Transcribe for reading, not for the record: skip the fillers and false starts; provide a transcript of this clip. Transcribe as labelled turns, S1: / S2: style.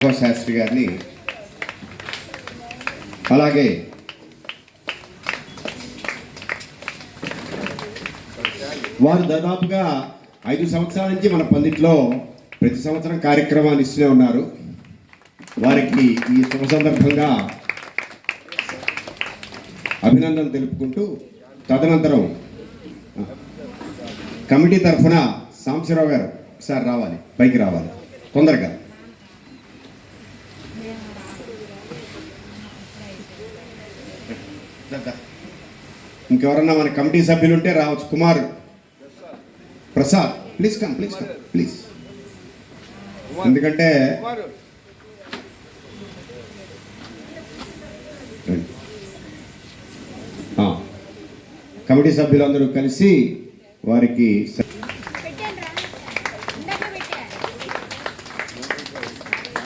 S1: శాస్త్రి గారిని, అలాగే వారు దాదాపుగా 5 సంవత్సరాల నుంచి మన పందిట్లో ప్రతి సంవత్సరం కార్యక్రమాన్ని ఇస్తూనే ఉన్నారు. వారికి ఈ శుభ సందర్భంగా అభినందనలు తెలుపుకుంటూ, తదనంతరం కమిటీ తరఫున సాంబశివరావు గారు సార్ రావాలి, పైకి రావాలి తొందరగా. ఇంకెవరన్నా మన కమిటీ సభ్యులు ఉంటే రావచ్చు. Kumar Prasad, please come please. ఎందుకంటే కమిటీ సభ్యులందరూ కలిసి వారికి